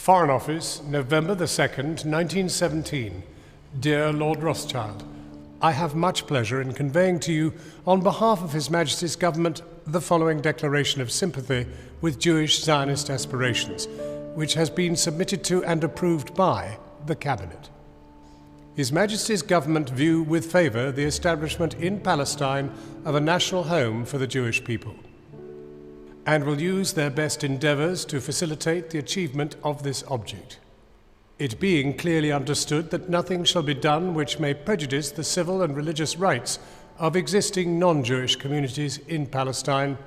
Foreign Office, November the 2nd, 1917. Dear Lord Rothschild, I have much pleasure in conveying to you, on behalf of His Majesty's Government, the following declaration of sympathy with Jewish Zionist aspirations, which has been submitted to and approved by the Cabinet. His Majesty's Government view with favour the establishment in Palestine of a national home for the Jewish people, and will use their best endeavours to facilitate the achievement of this object, it being clearly understood that nothing shall be done which may prejudice the civil and religious rights of existing non-Jewish communities in Palestine,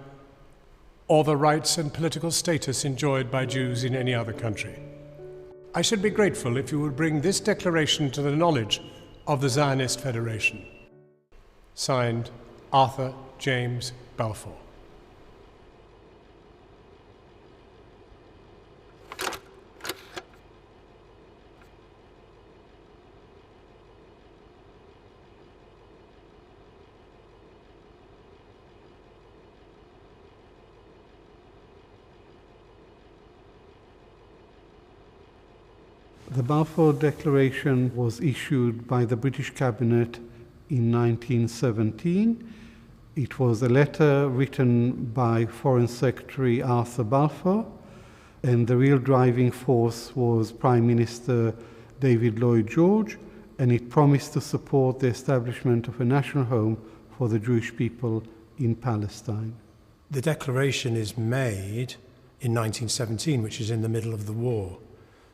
or the rights and political status enjoyed by Jews in any other country. I should be grateful if you would bring this declaration to the knowledge of the Zionist Federation. Signed, Arthur James Balfour. The Balfour Declaration was issued by the British Cabinet in 1917. It was a letter written by Foreign Secretary Arthur Balfour, and the real driving force was Prime Minister David Lloyd George, and it promised to support the establishment of a national home for the Jewish people in Palestine. The declaration is made in 1917, which is in the middle of the war.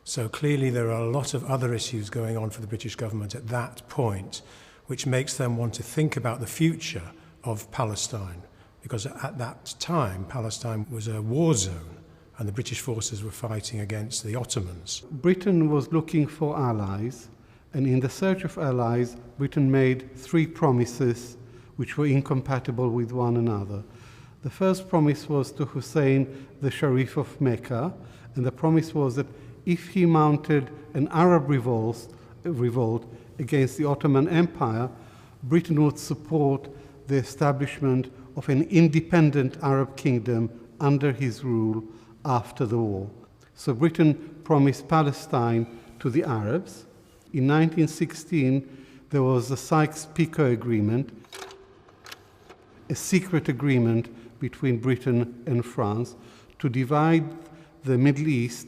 So clearly there are a lot of other issues going on for the British government at that point, which makes them want to think about the future of Palestine, because at that time Palestine was a war zone and the British forces were fighting against the Ottomans. Britain was looking for allies, and in the search of allies, Britain made three promises which were incompatible with one another. The first promise was to Hussein, the Sharif of Mecca, and the promise was that if he mounted an Arab revolt against the Ottoman Empire, Britain would support the establishment of an independent Arab kingdom under his rule after the war. So Britain promised Palestine to the Arabs. In 1916, there was the Sykes-Picot Agreement, a secret agreement between Britain and France to divide the Middle East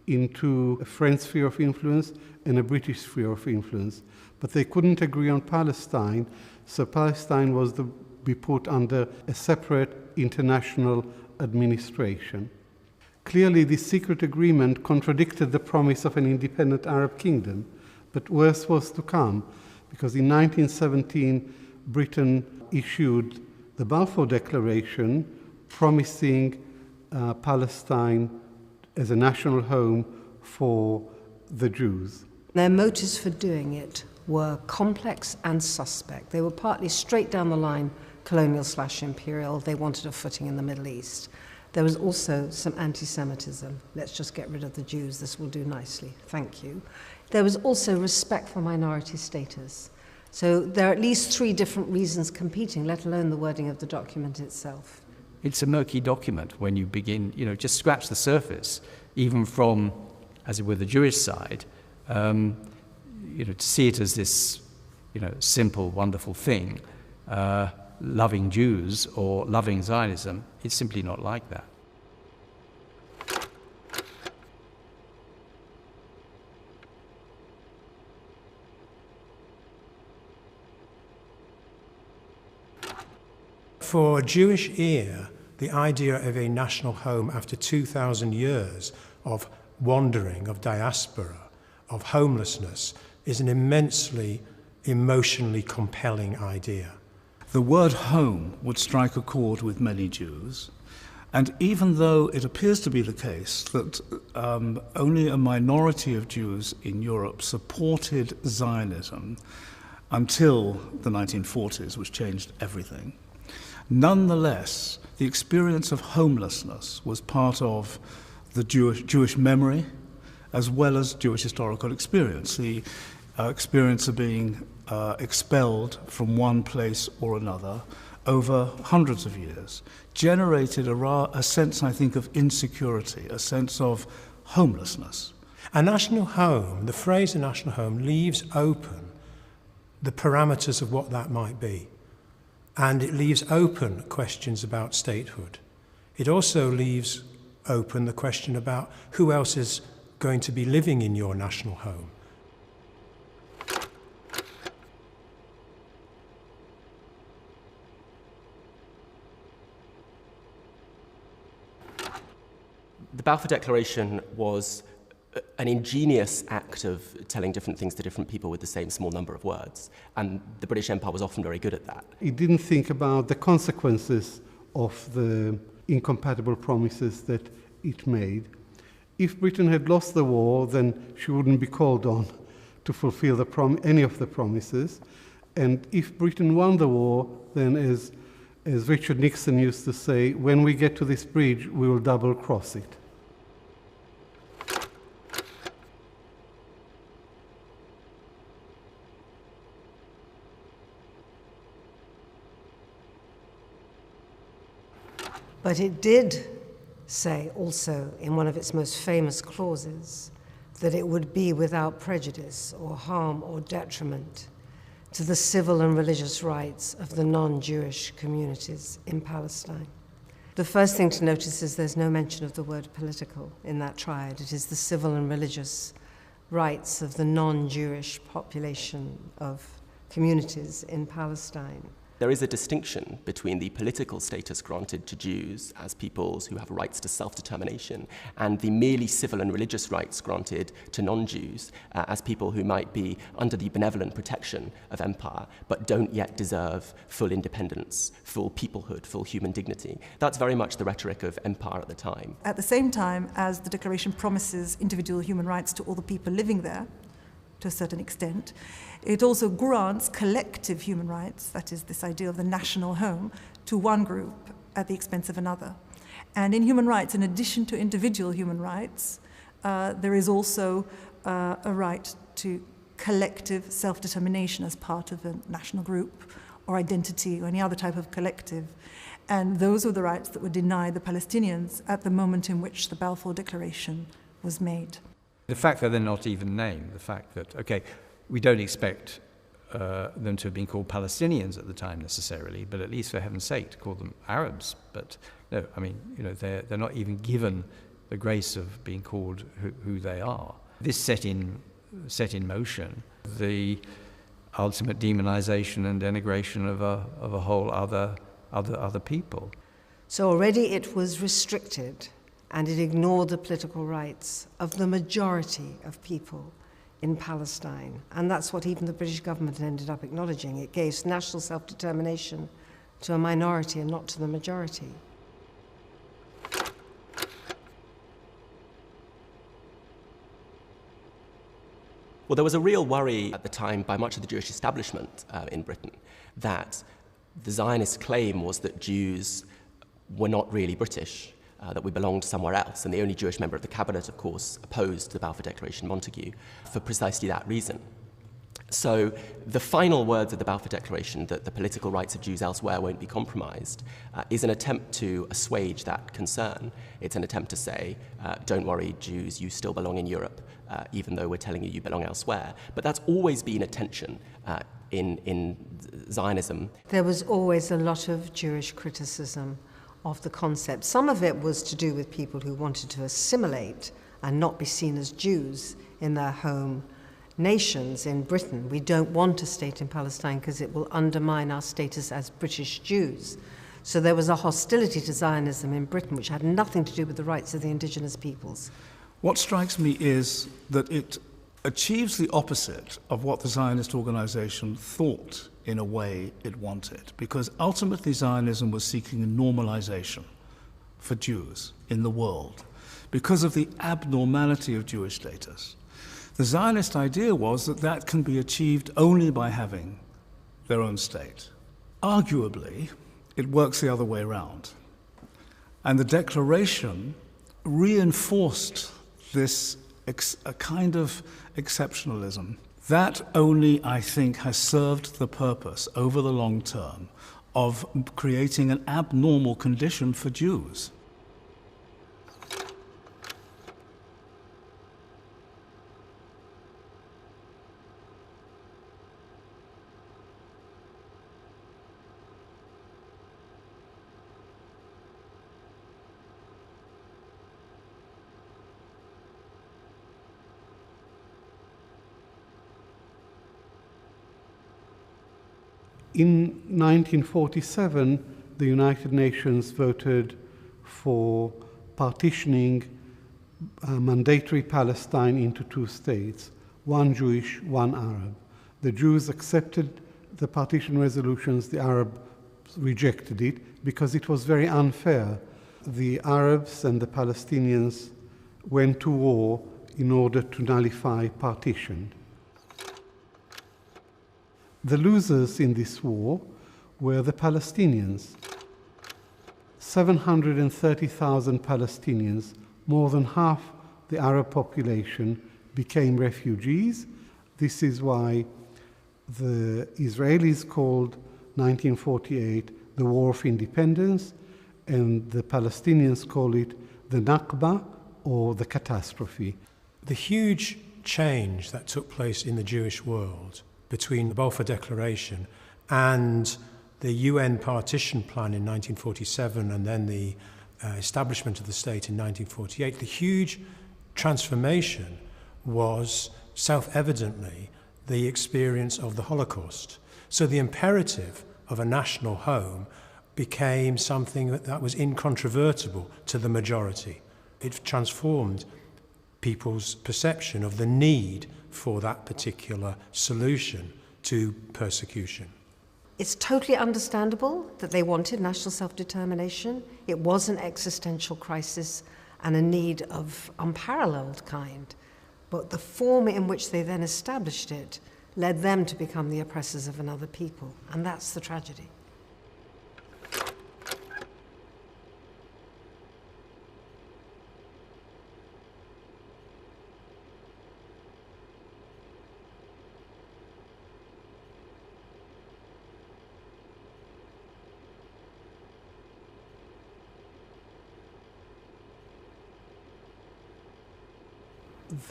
into a French sphere of influence and a British sphere of influence. But they couldn't agree on Palestine, so Palestine was to be put under a separate international administration. Clearly, this secret agreement contradicted the promise of an independent Arab kingdom, but worse was to come, because in 1917, Britain issued the Balfour Declaration promising Palestine as a national home for the Jews. Their motives for doing it were complex and suspect. They were partly straight down the line colonial/imperial. They wanted a footing in the Middle East. There was also some anti-Semitism. Let's just get rid of the Jews. This will do nicely. Thank you. There was also respect for minority status. So there are at least three different reasons competing, let alone the wording of the document itself. It's a murky document when you begin, just scratch the surface, even from, as it were, the Jewish side, to see it as this, simple, wonderful thing, loving Jews or loving Zionism, it's simply not like that. For a Jewish ear, the idea of a national home after 2,000 years of wandering, of diaspora, of homelessness, is an immensely emotionally compelling idea. The word home would strike a chord with many Jews, and even though it appears to be the case that only a minority of Jews in Europe supported Zionism until the 1940s, which changed everything, nonetheless, the experience of homelessness was part of the Jewish memory as well as Jewish historical experience. The experience of being expelled from one place or another over hundreds of years generated a sense, I think, of insecurity, a sense of homelessness. A national home, the phrase a national home, leaves open the parameters of what that might be. And it leaves open questions about statehood. It also leaves open the question about who else is going to be living in your national home. The Balfour Declaration was an ingenious act of telling different things to different people with the same small number of words, and the British Empire was often very good at that. He didn't think about the consequences of the incompatible promises that it made. If Britain had lost the war, then she wouldn't be called on to fulfill any of the promises, and if Britain won the war, then as Richard Nixon used to say, when we get to this bridge, we will double-cross it. But it did say also in one of its most famous clauses that it would be without prejudice or harm or detriment to the civil and religious rights of the non-Jewish communities in Palestine. The first thing to notice is there's no mention of the word political in that triad. It is the civil and religious rights of the non-Jewish population of communities in Palestine. There is a distinction between the political status granted to Jews as peoples who have rights to self-determination and the merely civil and religious rights granted to non-Jews as people who might be under the benevolent protection of empire but don't yet deserve full independence, full peoplehood, full human dignity. That's very much the rhetoric of empire at the time. At the same time as the Declaration promises individual human rights to all the people living there, to a certain extent, it also grants collective human rights, that is this idea of the national home, to one group at the expense of another. And in human rights, in addition to individual human rights, there is also a right to collective self-determination as part of a national group or identity or any other type of collective. And those were the rights that were denied the Palestinians at the moment in which the Balfour Declaration was made. The fact that they're not even named, the fact that, okay, we don't expect them to have been called Palestinians at the time necessarily, but at least for heaven's sake to call them Arabs. But no, I mean, you know, they're not even given the grace of being called who they are. This set in motion the ultimate demonization and denigration of a whole other people. So already it was restricted, and it ignored the political rights of the majority of people in Palestine. And that's what even the British government ended up acknowledging. It gave national self-determination to a minority and not to the majority. Well, there was a real worry at the time by much of the Jewish establishment in Britain that the Zionist claim was that Jews were not really British, that we belonged somewhere else, and the only Jewish member of the cabinet, of course, opposed the Balfour Declaration, Montagu, for precisely that reason. So the final words of the Balfour Declaration, that the political rights of Jews elsewhere won't be compromised, is an attempt to assuage that concern. It's an attempt to say, don't worry, Jews, you still belong in Europe, even though we're telling you you belong elsewhere. But that's always been a tension in Zionism. There was always a lot of Jewish criticism of the concept. Some of it was to do with people who wanted to assimilate and not be seen as Jews in their home nations in Britain. We don't want a state in Palestine because it will undermine our status as British Jews. So there was a hostility to Zionism in Britain which had nothing to do with the rights of the indigenous peoples. What strikes me is that it achieves the opposite of what the Zionist organization thought in a way it wanted, because ultimately Zionism was seeking a normalization for Jews in the world because of the abnormality of Jewish status. The Zionist idea was that that can be achieved only by having their own state. Arguably, it works the other way around. And the Declaration reinforced this a kind of exceptionalism. That only, I think, has served the purpose over the long term of creating an abnormal condition for Jews. In 1947, the United Nations voted for partitioning mandatory Palestine into two states, one Jewish, one Arab. The Jews accepted the partition resolutions, the Arabs rejected it because it was very unfair. The Arabs and the Palestinians went to war in order to nullify partition. The losers in this war were the Palestinians. 730,000 Palestinians, more than half the Arab population, became refugees. This is why the Israelis called 1948 the War of Independence, and the Palestinians call it the Nakba, or the catastrophe. The huge change that took place in the Jewish world between the Balfour Declaration and the UN partition plan in 1947 and then the establishment of the state in 1948, the huge transformation was self-evidently the experience of the Holocaust. So the imperative of a national home became something that was incontrovertible to the majority. It transformed people's perception of the need for that particular solution to persecution. It's totally understandable that they wanted national self-determination. It was an existential crisis and a need of unparalleled kind. But the form in which they then established it led them to become the oppressors of another people. And that's the tragedy.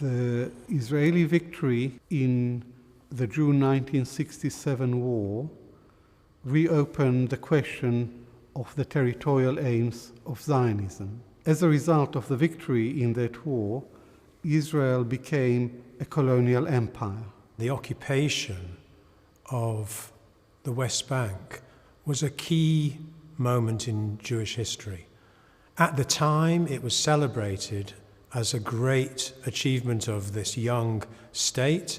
The Israeli victory in the June 1967 war reopened the question of the territorial aims of Zionism. As a result of the victory in that war, Israel became a colonial empire. The occupation of the West Bank was a key moment in Jewish history. At the time, it was celebrated as a great achievement of this young state.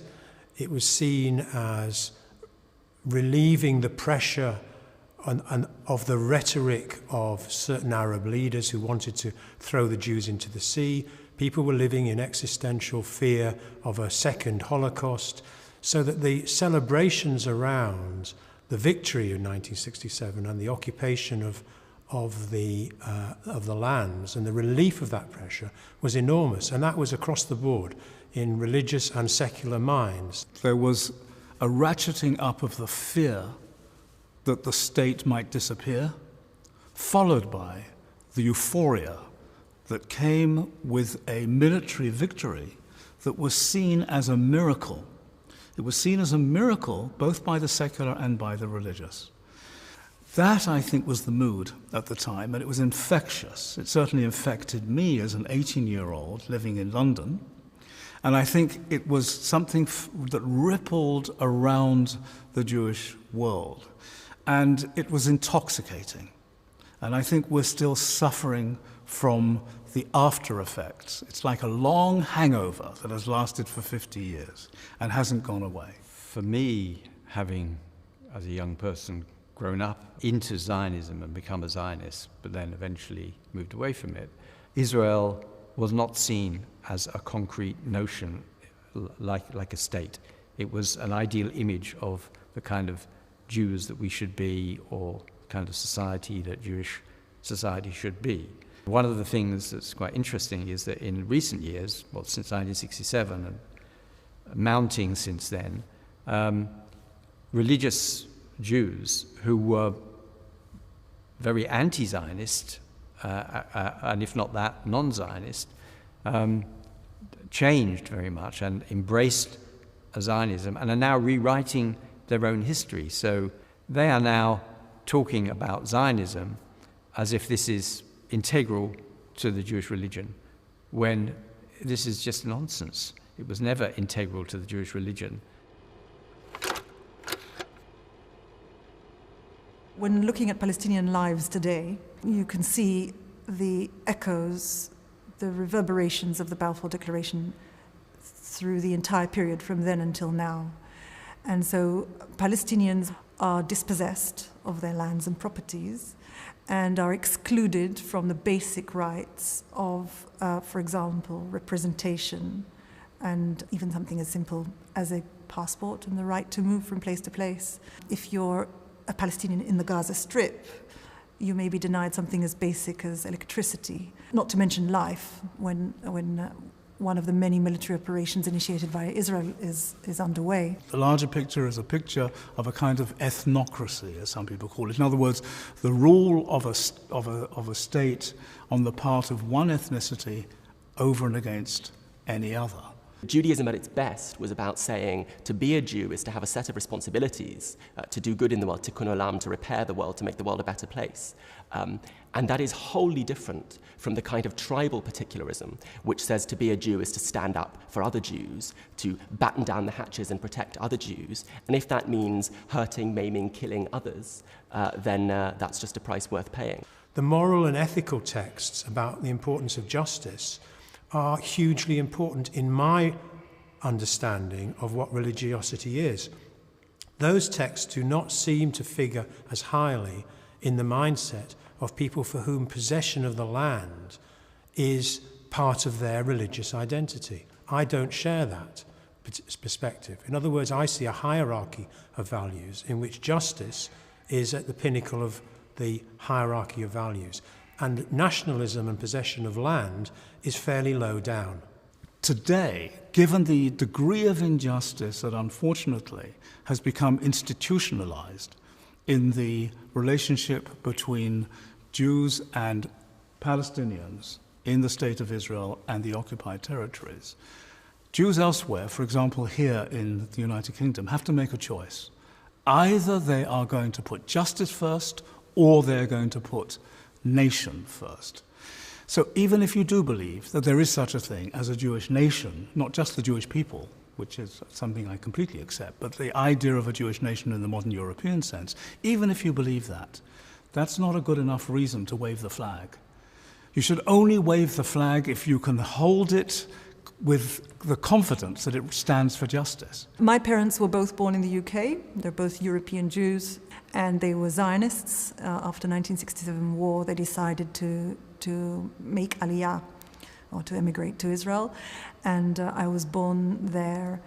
It was seen as relieving the pressure of the rhetoric of certain Arab leaders who wanted to throw the Jews into the sea. People were living in existential fear of a second Holocaust, so that the celebrations around the victory in 1967 and the occupation of the lands and the relief of that pressure was enormous, and that was across the board in religious and secular minds. There was a ratcheting up of the fear that the state might disappear, followed by the euphoria that came with a military victory that was seen as a miracle. It was seen as a miracle both by the secular and by the religious. That, I think, was the mood at the time, and it was infectious. It certainly infected me as an 18-year-old living in London, and I think it was something that rippled around the Jewish world, and it was intoxicating. And I think we're still suffering from the after effects. It's like a long hangover that has lasted for 50 years and hasn't gone away. For me, having, as a young person, grown up into Zionism and become a Zionist, but then eventually moved away from it, Israel was not seen as a concrete notion like a state. It was an ideal image of the kind of Jews that we should be, or kind of society that Jewish society should be. One of the things that's quite interesting is that in recent years, well, since 1967 and mounting since then, religious Jews who were very anti-Zionist, and if not that, non-Zionist, changed very much and embraced Zionism and are now rewriting their own history. So they are now talking about Zionism as if this is integral to the Jewish religion, when this is just nonsense. It was never integral to the Jewish religion. When looking at Palestinian lives today, you can see the echoes, the reverberations of the Balfour Declaration through the entire period from then until now. And so Palestinians are dispossessed of their lands and properties and are excluded from the basic rights of, for example, representation, and even something as simple as a passport and the right to move from place to place. If you're a Palestinian in the Gaza Strip, you may be denied something as basic as electricity, not to mention life, when one of the many military operations initiated by Israel is underway. The larger picture is a picture of a kind of ethnocracy, as some people call it. In other words, the rule of a state on the part of one ethnicity over and against any other. Judaism at its best was about saying to be a Jew is to have a set of responsibilities, to do good in the world, tikkun olam, to repair the world, to make the world a better place. And that is wholly different from the kind of tribal particularism which says to be a Jew is to stand up for other Jews, to batten down the hatches and protect other Jews. And if that means hurting, maiming, killing others, then that's just a price worth paying. The moral and ethical texts about the importance of justice are hugely important in my understanding of what religiosity is. Those texts do not seem to figure as highly in the mindset of people for whom possession of the land is part of their religious identity. I don't share that perspective. In other words, I see a hierarchy of values in which justice is at the pinnacle of the hierarchy of values, and nationalism and possession of land is fairly low down. Today, given the degree of injustice that unfortunately has become institutionalized in the relationship between Jews and Palestinians in the State of Israel and the occupied territories, Jews elsewhere, for example here in the United Kingdom, have to make a choice. Either they are going to put justice first, or they're going to put nation first. So even if you do believe that there is such a thing as a Jewish nation, not just the Jewish people, which is something I completely accept, but the idea of a Jewish nation in the modern European sense, even if you believe that, that's not a good enough reason to wave the flag. You should only wave the flag if you can hold it with the confidence that it stands for justice. My parents were both born in the UK. They're both European Jews, and they were Zionists. After the 1967 war, they decided to make Aliyah, or to emigrate to Israel. And I was born there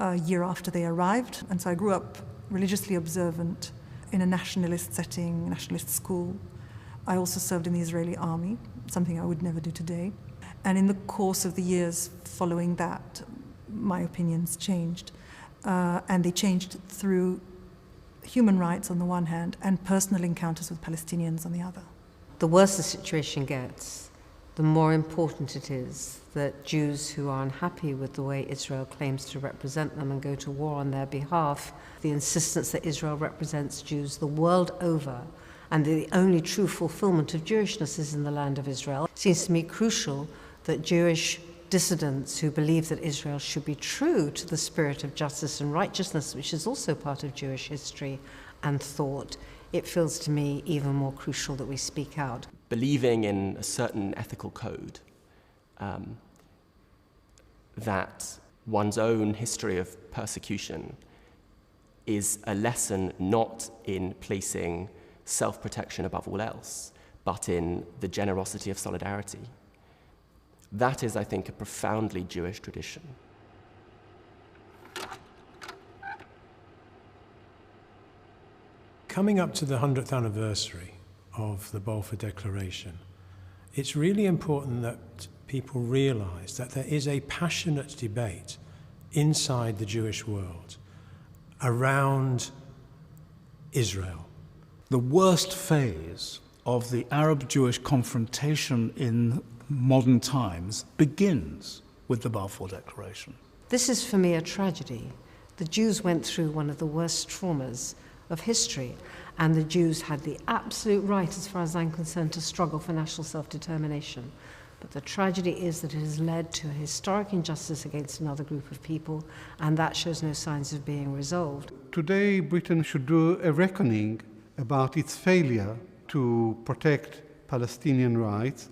a year after they arrived. And so I grew up religiously observant in a nationalist setting, nationalist school. I also served in the Israeli army, something I would never do today. And in the course of the years following that, my opinions changed. And they changed through human rights on the one hand and personal encounters with Palestinians on the other. The worse the situation gets, the more important it is that Jews who are unhappy with the way Israel claims to represent them and go to war on their behalf, the insistence that Israel represents Jews the world over, and the only true fulfillment of Jewishness is in the land of Israel. It seems to me crucial that Jewish dissidents who believe that Israel should be true to the spirit of justice and righteousness, which is also part of Jewish history and thought, it feels to me even more crucial that we speak out. believing in a certain ethical code, that one's own history of persecution is a lesson not in placing self-protection above all else, but in the generosity of solidarity. That is, I think, a profoundly Jewish tradition. Coming up to the 100th anniversary of the Balfour Declaration, it's really important that people realize that there is a passionate debate inside the Jewish world around Israel. The worst phase of the Arab-Jewish confrontation in modern times begins with the Balfour Declaration. This is for me a tragedy. The Jews went through one of the worst traumas of history, and the Jews had the absolute right, as far as I'm concerned, to struggle for national self-determination. But the tragedy is that it has led to a historic injustice against another group of people, and that shows no signs of being resolved. Today, Britain should do a reckoning about its failure to protect Palestinian rights,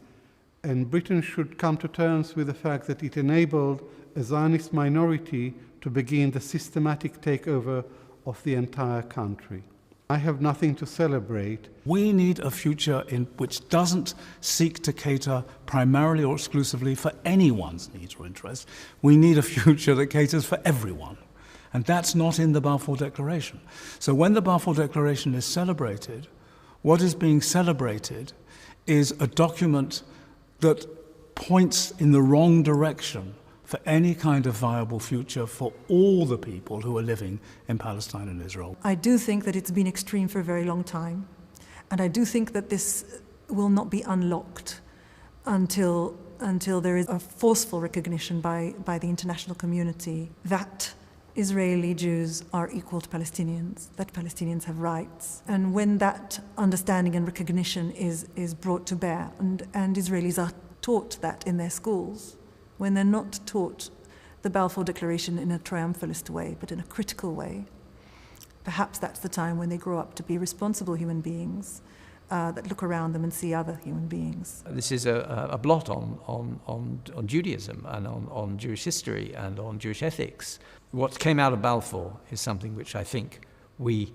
and Britain should come to terms with the fact that it enabled a Zionist minority to begin the systematic takeover of the entire country. I have nothing to celebrate. We need a future in which doesn't seek to cater primarily or exclusively for anyone's needs or interests. We need a future that caters for everyone. And that's not in the Balfour Declaration. So when the Balfour Declaration is celebrated, what is being celebrated is a document that points in the wrong direction for any kind of viable future for all the people who are living in Palestine and Israel. I do think that it's been extreme for a very long time, and I do think that this will not be unlocked until there is a forceful recognition by the international community that Israeli Jews are equal to Palestinians, that Palestinians have rights. And when that understanding and recognition is brought to bear, and Israelis are taught that in their schools, when they're not taught the Balfour Declaration in a triumphalist way, but in a critical way, perhaps that's the time when they grow up to be responsible human beings that look around them and see other human beings. This is a blot on Judaism and on Jewish history and on Jewish ethics. What came out of Balfour is something which I think we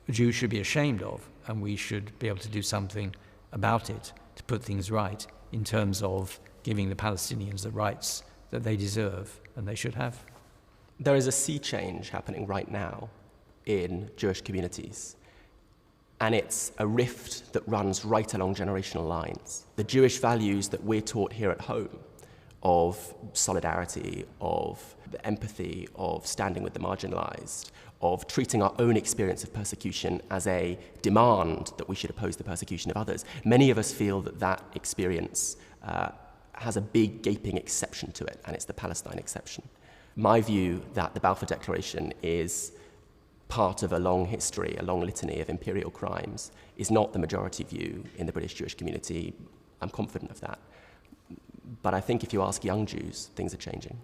Jews should be ashamed of, and we should be able to do something about it to put things right in terms of giving the Palestinians the rights that they deserve and they should have. There is a sea change happening right now in Jewish communities, and it's a rift that runs right along generational lines. The Jewish values that we're taught here at home of solidarity, of empathy, of standing with the marginalized, of treating our own experience of persecution as a demand that we should oppose the persecution of others. Many of us feel that that experience has a big gaping exception to it, and it's the Palestine exception. My view that the Balfour Declaration is part of a long history, a long litany of imperial crimes, is not the majority view in the British Jewish community. I'm confident of that. But I think if you ask young Jews, things are changing.